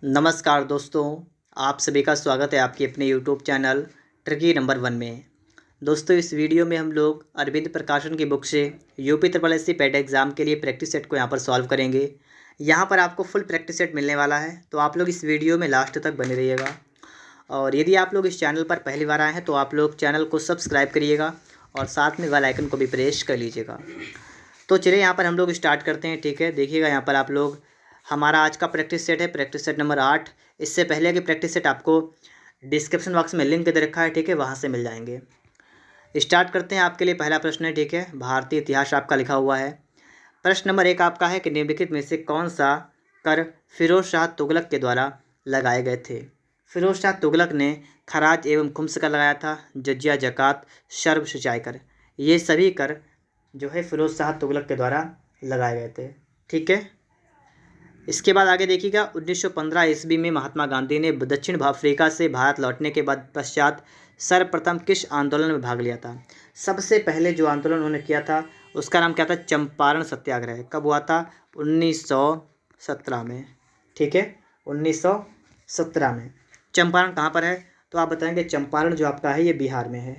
नमस्कार दोस्तों, आप सभी का स्वागत है आपके अपने यूट्यूब चैनल ट्रिकी नंबर 1 में। दोस्तों, इस वीडियो में हम लोग अरविंद प्रकाशन की बुक से यूपी ट्रिपल एससी पेट एग्ज़ाम के लिए प्रैक्टिस सेट को यहाँ पर सॉल्व करेंगे। यहाँ पर आपको फुल प्रैक्टिस सेट मिलने वाला है, तो आप लोग इस वीडियो में लास्ट तक बने रहिएगा। और यदि आप लोग इस चैनल पर पहली बार आए हैं तो आप लोग चैनल को सब्सक्राइब करिएगा और साथ में बेल आइकन को भी प्रेस कर लीजिएगा। तो चलिए यहाँ पर हम लोग स्टार्ट करते हैं। ठीक है, देखिएगा यहाँ पर आप लोग, हमारा आज का प्रैक्टिस सेट है प्रैक्टिस सेट नंबर 8। इससे पहले की प्रैक्टिस सेट आपको डिस्क्रिप्शन बॉक्स में लिंक दे रखा है, ठीक है, वहाँ से मिल जाएंगे। स्टार्ट करते हैं। आपके लिए पहला प्रश्न है, ठीक है, भारतीय इतिहास आपका लिखा हुआ है। प्रश्न नंबर 1 आपका है कि निम्नलिखित में से कौन सा कर फिरोज शाह तुगलक के द्वारा लगाए गए थे। फिरोज शाह तुगलक ने खराज एवं खुम्स कर लगाया था, जजिया, जक़ात, शर्ब, सिंचाई कर। ये सभी कर जो है फिरोज शाह तुगलक के द्वारा लगाए गए थे। ठीक है, इसके बाद आगे देखिएगा। 1915 ईस्वी में महात्मा गांधी ने दक्षिण अफ्रीका से भारत लौटने के बाद पश्चात सर्वप्रथम किस आंदोलन में भाग लिया था। सबसे पहले जो आंदोलन उन्होंने किया था उसका नाम क्या था? चंपारण सत्याग्रह। कब हुआ था? 1917 में। ठीक है, 1917 में। चंपारण कहाँ पर है? तो आप बताएंगे चंपारण जो आपका है ये बिहार में है।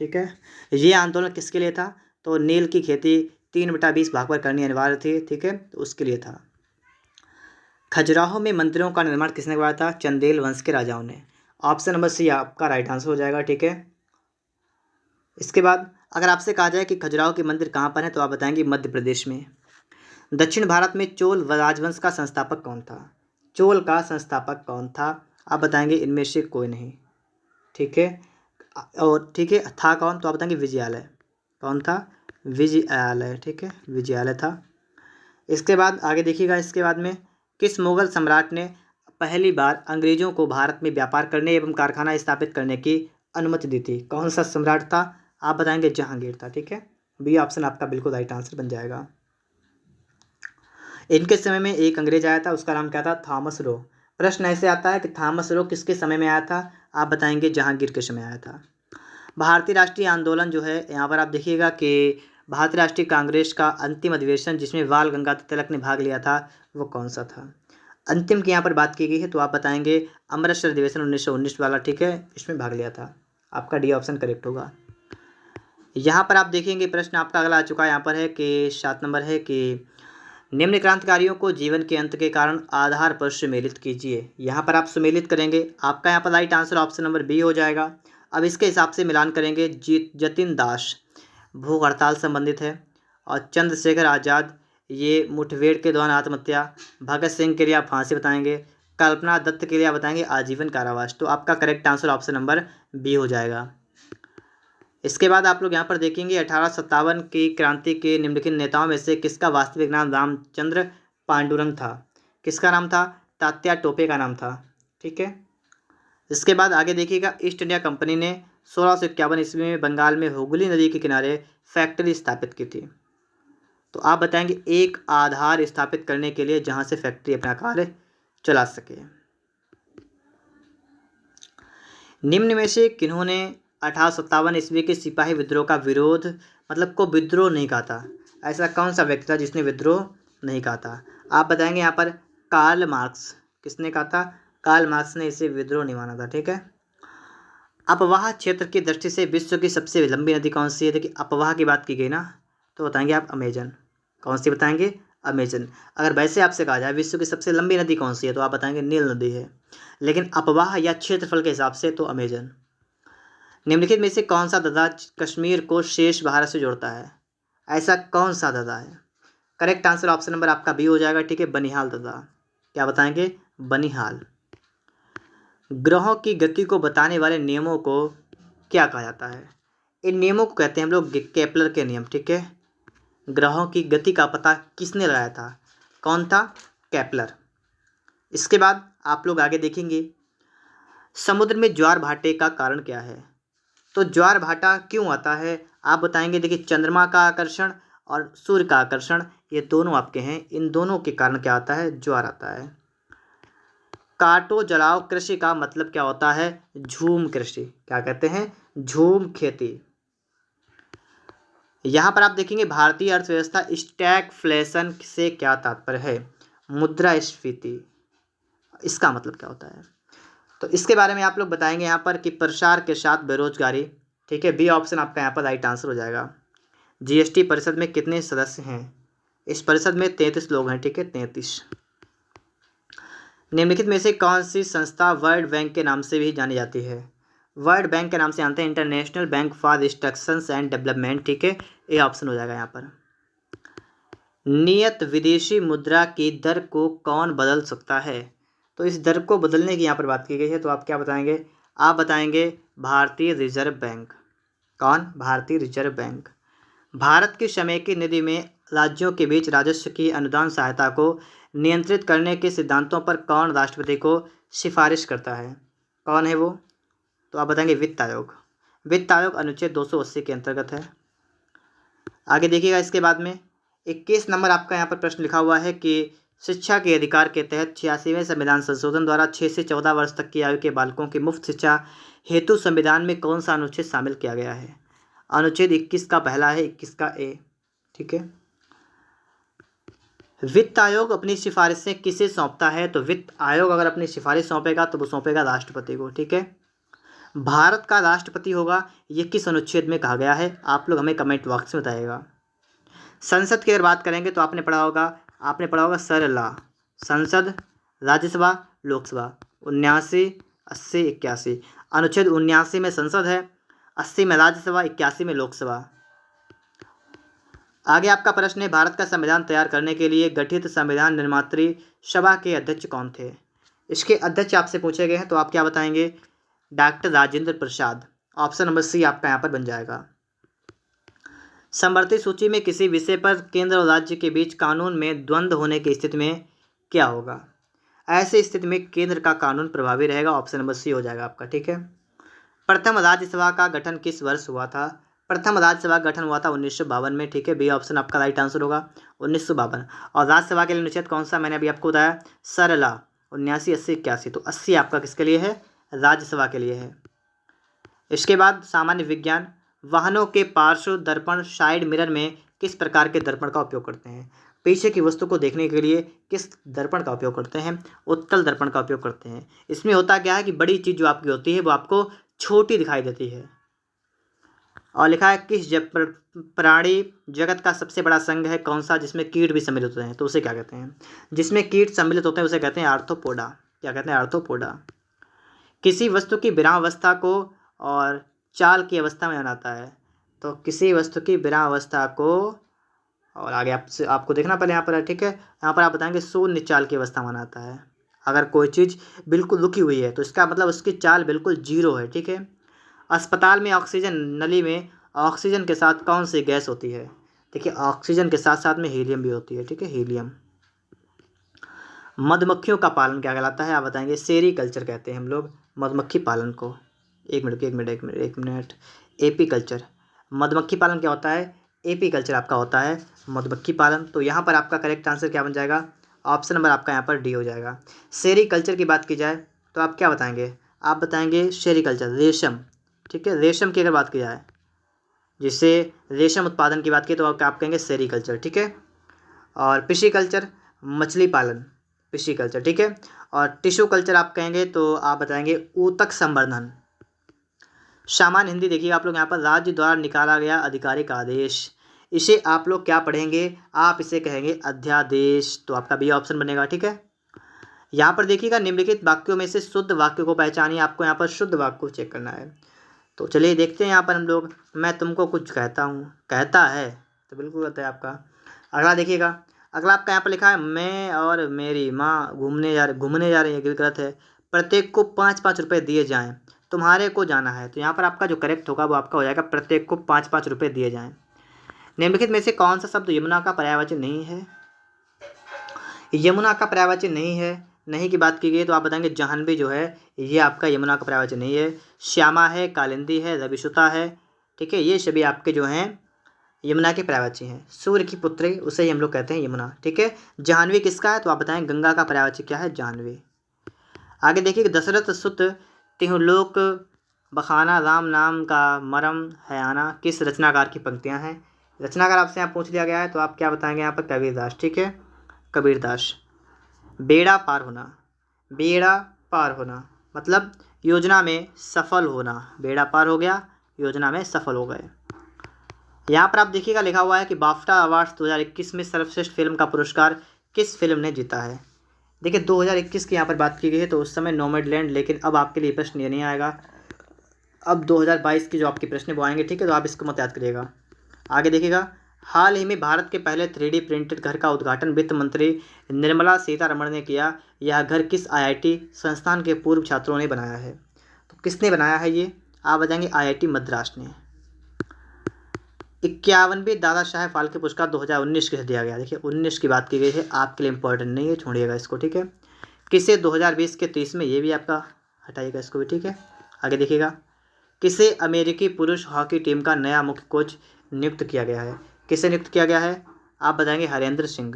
ठीक है, ये आंदोलन किसके लिए था? तो नील की खेती 3/20 भाग पर करनी अनिवार्य थी। ठीक है, तो उसके लिए था। खजुराहो में मंदिरों का निर्माण किसने करवाया था? चंदेल वंश के राजाओं ने। ऑप्शन नंबर सी आपका राइट आंसर हो जाएगा। ठीक है, इसके बाद अगर आपसे कहा जाए कि खजुराहो के मंदिर कहाँ पर है तो आप बताएंगे मध्य प्रदेश में। दक्षिण भारत में चोल राजवंश का संस्थापक कौन था? चोल का संस्थापक कौन था? आप बताएंगे इनमें से कोई नहीं। ठीक है, और ठीक है, था कौन? तो आप बताएंगे विजयालय। कौन था? विजयालय। ठीक है, विजयालय था। इसके बाद आगे देखिएगा। इसके बाद में किस मुगल सम्राट ने पहली बार अंग्रेजों को भारत में व्यापार करने एवं कारखाना स्थापित करने की अनुमति दी थी? कौन सा सम्राट था? आप बताएंगे जहांगीर था। ठीक है, बी ऑप्शन आपका बिल्कुल राइट आंसर बन जाएगा। इनके समय में एक अंग्रेज आया था, उसका नाम क्या था? Thomas Roe. प्रश्न ऐसे आता है कि थॉमस रो किसके समय में आया था? आप बताएंगे जहांगीर के समय आया था। भारतीय राष्ट्रीय आंदोलन जो है, यहाँ पर आप देखिएगा कि भारतीय राष्ट्रीय कांग्रेस का अंतिम अधिवेशन जिसमें बाल गंगाधर तिलक ने भाग लिया था वो कौन सा था? अंतिम की यहाँ पर बात की गई है तो आप बताएंगे अमृतसर अधिवेशन 1919 वाला। ठीक है, इसमें भाग लिया था। आपका डी ऑप्शन करेक्ट होगा। यहाँ पर आप देखेंगे प्रश्न आपका अगला आ चुका है। यहाँ पर है कि 7 नंबर है कि निम्न क्रांतिकारियों को जीवन के अंत के कारण आधार पर सुमेलित कीजिए। यहाँ पर आप सुमेलित करेंगे, आपका यहाँ पर right answer option number B हो जाएगा। अब इसके हिसाब से मिलान करेंगे। जतिन दास भूख हड़ताल संबंधित है, और चंद्रशेखर आज़ाद ये मुठभेड़ के दौरान आत्महत्या, भगत सिंह के लिए आप फांसी बताएंगे, कल्पना दत्त के लिए आप बताएंगे आजीवन कारावास। तो आपका correct answer option number B हो जाएगा। इसके बाद आप लोग यहाँ पर देखेंगे 1857 की क्रांति के निम्नलिखित नेताओं में से किसका वास्तविक नाम रामचंद्र पांडुरंग था? किसका नाम था? तात्या टोपे का नाम था। ठीक है, इसके बाद आगे देखिएगा। ईस्ट इंडिया कंपनी ने 1651 ईस्वी में बंगाल में हुगली नदी के किनारे फैक्ट्री स्थापित की थी। तो आप बताएंगे एक आधार स्थापित करने के लिए जहां से फैक्ट्री अपना कार्य चला सके। निम्न में से किन्होंने 1857 ईस्वी के सिपाही विद्रोह का विरोध मतलब को विद्रोह नहीं कहा था? ऐसा कौन सा व्यक्ति था जिसने विद्रोह नहीं कहा था? आप बताएंगे यहाँ पर कार्ल मार्क्स। किसने कहा था? कार्ल मार्क्स ने इसे विद्रोह नहीं माना था। ठीक है, अपवाह क्षेत्र की दृष्टि से विश्व की सबसे लंबी नदी कौन सी है? देखिए, अपवाह की बात की गई ना, तो बताएंगे आप अमेजन। कौन सी बताएंगे? अमेजन। अगर वैसे आपसे कहा जाए विश्व की सबसे लंबी नदी कौन सी है तो आप बताएंगे नील नदी है, लेकिन अपवाह या क्षेत्रफल के हिसाब से तो अमेजन। निम्नलिखित में से कौन सा दर्रा कश्मीर को शेष भारत से जोड़ता है? ऐसा कौन सा दर्रा है? करेक्ट आंसर ऑप्शन नंबर आपका बी हो जाएगा। ठीक है, बनिहाल दर्रा। क्या बताएंगे? बनिहाल। ग्रहों की गति को बताने वाले नियमों को क्या कहा जाता है? इन नियमों को कहते हैं हम लोग केपलर के नियम। ठीक है, ग्रहों की गति का पता किसने लगाया था? कौन था? केपलर। इसके बाद आप लोग आगे देखेंगे समुद्र में ज्वार भाटे का कारण क्या है? तो ज्वार भाटा क्यों आता है आप बताएंगे। देखिए, चंद्रमा का आकर्षण और सूर्य का आकर्षण ये दोनों आपके हैं, इन दोनों के कारण क्या आता है? ज्वार आता है। काटो जलाओ कृषि का मतलब क्या होता है? झूम कृषि। क्या कहते हैं? झूम खेती। यहाँ पर आप देखेंगे भारतीय अर्थव्यवस्था स्टैगफ्लेशन से क्या तात्पर्य है? मुद्रास्फीति। इसका मतलब क्या होता है? तो इसके बारे में आप लोग बताएंगे यहाँ पर कि प्रसार के साथ बेरोजगारी। ठीक है, बी ऑप्शन आपका यहाँ पर राइट आंसर हो जाएगा। जीएसटी परिषद में कितने सदस्य हैं? इस परिषद में 33 लोग हैं। ठीक है, 33। निम्नलिखित में से कौन सी संस्था वर्ल्ड बैंक के नाम से भी जानी जाती है? वर्ल्ड बैंक के नाम से जानते हैं international bank for instructions and development. ठीक है, ए ऑप्शन हो जाएगा यहाँ पर। नियत विदेशी मुद्रा की दर को कौन बदल सकता है? तो इस दर को बदलने की यहाँ पर बात की गई है, तो आप क्या बताएंगे? आप बताएंगे भारतीय रिजर्व बैंक। कौन? भारतीय रिजर्व बैंक। भारत की समेकित निधि में राज्यों के बीच राजस्व की अनुदान सहायता को नियंत्रित करने के सिद्धांतों पर कौन राष्ट्रपति को सिफारिश करता है? कौन है वो? तो आप बताएंगे वित्त आयोग। वित्त आयोग अनुच्छेद 280 के अंतर्गत है। आगे देखिएगा, इसके बाद में 21 नंबर आपका यहाँ पर प्रश्न लिखा हुआ है कि शिक्षा के अधिकार के तहत 86वें संविधान संशोधन द्वारा 6 से 14 वर्ष तक की आयु के बालकों की मुफ्त शिक्षा हेतु संविधान में कौन सा अनुच्छेद शामिल किया गया है? अनुच्छेद 21 का पहला है, 21 का ए। ठीक है। वित्त आयोग अपनी सिफारिशें किसे सौंपता है? तो वित्त आयोग अगर अपनी सिफारिश सौंपेगा तो वो सौंपेगा राष्ट्रपति को। ठीक है। भारत का राष्ट्रपति होगा, ये किस अनुच्छेद में कहा गया है? आप लोग हमें कमेंट बॉक्स में बताइएगा। संसद की अगर बात करेंगे तो आपने पढ़ा होगा सर लॉ। संसद, राज्यसभा, लोकसभा। 79, 80, 81। अनुच्छेद 79 में संसद है, 80 में राज्यसभा, 81 में लोकसभा। आगे आपका प्रश्न है, भारत का संविधान तैयार करने के लिए गठित संविधान निर्मात्री सभा के अध्यक्ष कौन थे? इसके अध्यक्ष आपसे पूछे गए हैं, तो आप क्या बताएंगे? Doctor Rajendra Prasad. Option number C आपका यहाँ पर बन जाएगा। समवर्ती सूची में किसी विषय पर केंद्र और राज्य के बीच कानून में द्वंद्व होने की स्थिति में क्या होगा? ऐसी स्थिति में केंद्र का कानून प्रभावी रहेगा। ऑप्शन नंबर सी हो जाएगा आपका। ठीक है। प्रथम राज्यसभा का गठन किस वर्ष हुआ था? प्रथम राज्यसभा का गठन हुआ था 1952 में। ठीक है, बी ऑप्शन आपका राइट आंसर होगा, 1952। और राज्यसभा के लिए अनुच्छेद कौन सा? मैंने अभी आपको बताया सर लॉ, 79, 80, 81। तो 80 आपका किसके लिए है? राज्यसभा के लिए है। इसके बाद सामान्य विज्ञान, वाहनों के पार्श्व दर्पण साइड मिरर में किस प्रकार के दर्पण का उपयोग करते हैं? पीछे की वस्तु को देखने के लिए किस दर्पण का उपयोग करते हैं? उत्तल दर्पण का उपयोग करते हैं। इसमें होता क्या है कि बड़ी चीज़ जो आपकी होती है वो आपको छोटी दिखाई देती है। और लिखा है किस प्राणी जगत का सबसे बड़ा संघ है कौन सा, जिसमें कीट भी सम्मिलित होते हैं? तो उसे क्या कहते हैं? जिसमें कीट सम्मिलित होते हैं उसे कहते हैं आर्थ्रोपोडा। क्या कहते हैं? आर्थ्रोपोडा। किसी वस्तु की विरामावस्था को और चाल की अवस्था में बनाता है। तो किसी वस्तु की विरामावस्था को, और आगे आपको देखना पड़े यहाँ पर। ठीक है, यहाँ पर आप बताएंगे शून्य चाल की अवस्था में बनाता है। अगर कोई चीज़ बिल्कुल रुकी हुई है तो इसका मतलब उसकी चाल बिल्कुल जीरो है। ठीक है। अस्पताल में ऑक्सीजन नली में ऑक्सीजन के साथ कौन सी गैस होती है? देखिए, ऑक्सीजन के साथ साथ में हीलियम भी होती है। ठीक है, हीलियम। मधुमक्खियों का पालन क्या कहलाता है? आप बताएंगे सेरीकल्चर कहते हैं हम लोग मधुमक्खी पालन को। एक मिनट। AP culture. मधुमक्खी पालन क्या होता है? एपी कल्चर आपका होता है मधुमक्खी पालन। तो यहाँ पर आपका करेक्ट आंसर क्या बन जाएगा? ऑप्शन नंबर आपका यहाँ पर डी हो जाएगा। सेरीकल्चर की बात की जाए तो आप क्या बताएंगे? आप बताएंगे सेरीकल्चर, रेशम। ठीक है, रेशम की अगर बात की जाए, जिससे रेशम उत्पादन की बात की तो आप कहेंगे सेरीकल्चर। ठीक है। और पिशीकल्चर, मछली पालन, पिशीकल्चर। ठीक है। और टिश्यू कल्चर आप कहेंगे तो आप बताएंगे ऊतक संवर्धन। सामान्य हिंदी देखिएगा आप लोग यहाँ पर, राज्य द्वारा निकाला गया आधिकारिक आदेश, इसे आप लोग क्या पढ़ेंगे? आप इसे कहेंगे अध्यादेश। तो आपका बी ऑप्शन बनेगा। ठीक है। यहाँ पर देखिएगा, निम्नलिखित वाक्यों में से शुद्ध वाक्य को पहचानिए। आपको यहाँ पर शुद्ध वाक्य को चेक करना है। तो चलिए देखते हैं यहाँ पर हम लोग। मैं तुमको कुछ कहता हूँ, कहता है, तो बिल्कुल गलत है आपका। अगला देखिएगा, अगला आपका यहाँ पर लिखा है मैं और मेरी माँ घूमने जा रहे हैं, ये गलत है। प्रत्येक को 5-5 रुपये दिए जाएं, तुम्हारे को जाना है। तो यहाँ पर आपका जो करेक्ट होगा वो आपका हो जाएगा प्रत्येक को 5-5 रुपये दिए जाएं। निम्नलिखित में से कौन सा शब्द यमुना का पर्यायवाची नहीं है? यमुना का पर्यायवाची नहीं है, नहीं की बात की गई तो आप बताएंगे जाह्नवी जो है ये आपका यमुना का पर्यायवाची नहीं है। श्यामा है, कालिंदी है, रविसुता है। ठीक है, ये सभी आपके जो हैं यमुना के पर्यायवाची हैं। सूर्य की पुत्री, उसे ही हम लोग कहते हैं यमुना। ठीक है। जाह्नवी किसका है? तो आप बताएं गंगा का पर्यायवाची क्या है? जाह्नवी। आगे देखिए, दशरथ सुत तिहुलोक बखाना राम नाम का मरम है आना किस रचनाकार की पंक्तियां हैं? रचनाकार आपसे यहाँ पूछ लिया गया है तो आप क्या बताएंगे यहाँ पर? कबीरदास। ठीक है, कबीरदास। बेड़ा पार होना, बेड़ा पार होना, मतलब योजना में सफल होना। बेड़ा पार हो गया, योजना में सफल हो गए। यहाँ पर आप देखिएगा लिखा हुआ है कि बाफ्टा अवार्ड्स 2021 में सर्वश्रेष्ठ फिल्म का पुरस्कार किस फिल्म ने जीता है। देखिए 2021 की यहाँ पर बात की गई है, तो उस समय नोमैडलैंड, लेकिन अब आपके लिए प्रश्न ये नहीं आएगा। अब 2022 की जो आपके प्रश्न वो आएंगे, ठीक है, तो आप इसको मत याद करिएगा। आगे देखिएगा, हाल ही में भारत के पहले 3D प्रिंटेड घर का उद्घाटन वित्त मंत्री निर्मला सीतारमण ने किया। यह घर किस IIT संस्थान के पूर्व छात्रों ने बनाया है? तो किसने बनाया है ये? आप बताएंगे IIT मद्रास ने। 51वीं दादा साहेब फाल्के पुरस्कार 2019 किसे दिया गया? देखिए 19 की बात की गई है, आपके लिए इंपॉर्टेंट नहीं है, छोड़िएगा इसको, ठीक है। किसे 2020 के 30 में, ये भी आपका हटाइएगा इसको भी, ठीक है। आगे देखिएगा, किसे अमेरिकी पुरुष हॉकी टीम का नया मुख्य कोच नियुक्त किया गया है? किसे नियुक्त किया गया है? आप बताएंगे हरेंद्र सिंह।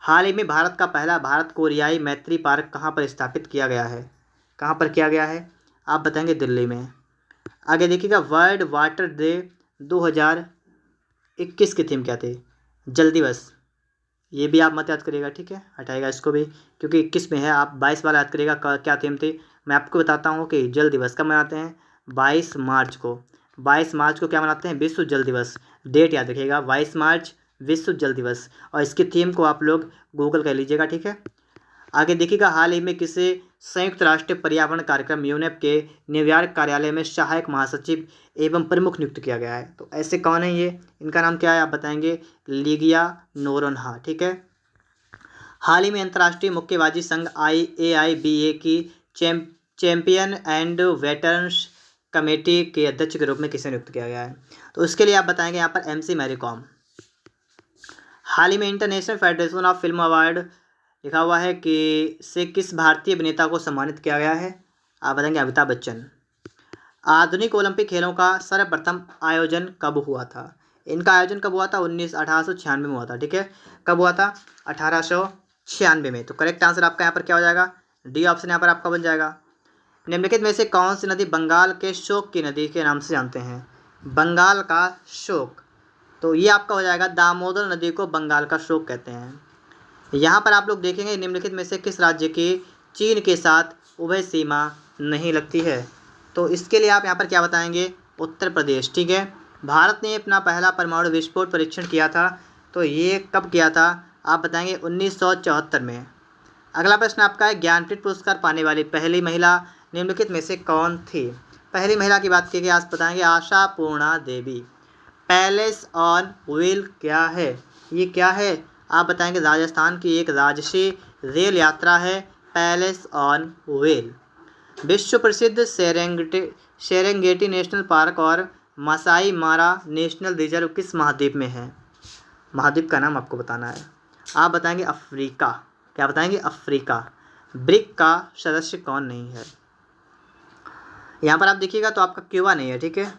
हाल ही में भारत का पहला भारत कोरियाई मैत्री पार्क कहाँ पर स्थापित किया गया है? कहाँ पर किया गया है? आप बताएंगे दिल्ली में। आगे देखिएगा, वर्ल्ड वाटर डे 2021 की थीम क्या थी? जल दिवस। ये भी आप मत याद करिएगा, ठीक है, हटाएगा इसको भी, क्योंकि 21 में है। आप 22 वाला याद करिएगा क्या थीम थी। मैं आपको बताता हूँ कि जल दिवस कब मनाते हैं? 22 मार्च को। 22 मार्च को क्या मनाते हैं? विश्व जल दिवस। डेट याद रखिएगा, 22 मार्च विश्व जल दिवस। और इसकी थीम को आप लोग गूगल कर लीजिएगा, ठीक है। आगे देखिएगा, हाल ही में किसे संयुक्त राष्ट्र पर्यावरण कार्यक्रम यूनेप के न्यूयॉर्क कार्यालय में सहायक महासचिव एवं प्रमुख नियुक्त किया गया है? तो ऐसे कौन है ये? इनका नाम क्या है? आप बताएंगे लिगिया नोरोन्हा, ठीक है। हाल ही में अंतर्राष्ट्रीय मुक्केबाजी संघ AIBA की चैंपियन एंड वेटरन्स कमेटी के अध्यक्ष के रूप में किसे नियुक्त किया गया है? तो उसके लिए आप बताएंगे यहाँ पर MC मैरी कॉम। हाल ही में international federation of film award लिखा हुआ है कि से किस भारतीय अभिनेता को सम्मानित किया गया है? आप बताएंगे अमिताभ बच्चन। आधुनिक ओलंपिक खेलों का सर्वप्रथम आयोजन कब हुआ था? इनका आयोजन कब हुआ था? 1896 में हुआ था, ठीक है। कब हुआ था? 1896 में। तो करेक्ट आंसर आपका यहाँ पर क्या हो जाएगा? डी ऑप्शन यहाँ पर आपका बन जाएगा। निम्नलिखित में से कौन सी नदी बंगाल के शोक की नदी के नाम से जानते हैं? बंगाल का शोक, तो ये आपका हो जाएगा दामोदर नदी को बंगाल का शोक कहते हैं। यहाँ पर आप लोग देखेंगे, निम्नलिखित में से किस राज्य की चीन के साथ उभय सीमा नहीं लगती है? तो इसके लिए आप यहाँ पर क्या बताएंगे? उत्तर प्रदेश, ठीक है। भारत ने अपना पहला परमाणु विस्फोट परीक्षण किया था, तो ये कब किया था? आप बताएंगे 1974 में। अगला प्रश्न आपका है, ज्ञानपीठ पुरस्कार पाने वाली पहली महिला निम्नलिखित में से कौन थी? पहली महिला की बात की गई, आप बताएंगे आशा पूर्णा देवी। पैलेस ऑन व्हील क्या है? ये क्या है? आप बताएंगे राजस्थान की एक राजसी रेल यात्रा है पैलेस ऑन व्हील। विश्व प्रसिद्ध सेरेंगेटी नेशनल पार्क और मसाई मारा नेशनल रिजर्व किस महाद्वीप में है? महाद्वीप का नाम आपको बताना है। आप बताएंगे अफ्रीका। क्या बताएंगे? अफ्रीका। ब्रिक का सदस्य कौन नहीं है? यहाँ पर आप देखिएगा तो आपका क्यूबा नहीं है, ठीक है।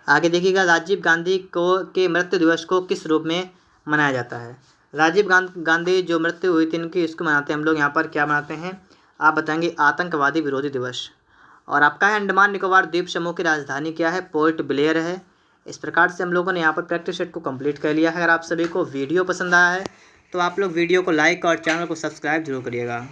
आगे देखिएगा, राजीव गांधी को के मृत्यु दिवस को किस रूप में मनाया जाता है? राजीव गांधी जो मृत्यु हुई थी इनकी, इसको मनाते हैं हम लोग यहाँ पर क्या मनाते हैं? आप बताएंगे आतंकवादी विरोधी दिवस। और आपका है अंडमान निकोबार द्वीप समूह की राजधानी क्या है? पोर्ट ब्लेयर है। इस प्रकार से हम लोगों ने यहाँ पर प्रैक्टिस सेट को कंप्लीट कर लिया है। अगर आप सभी को वीडियो पसंद आया है तो आप लोग वीडियो को लाइक और चैनल को सब्सक्राइब जरूर करिएगा।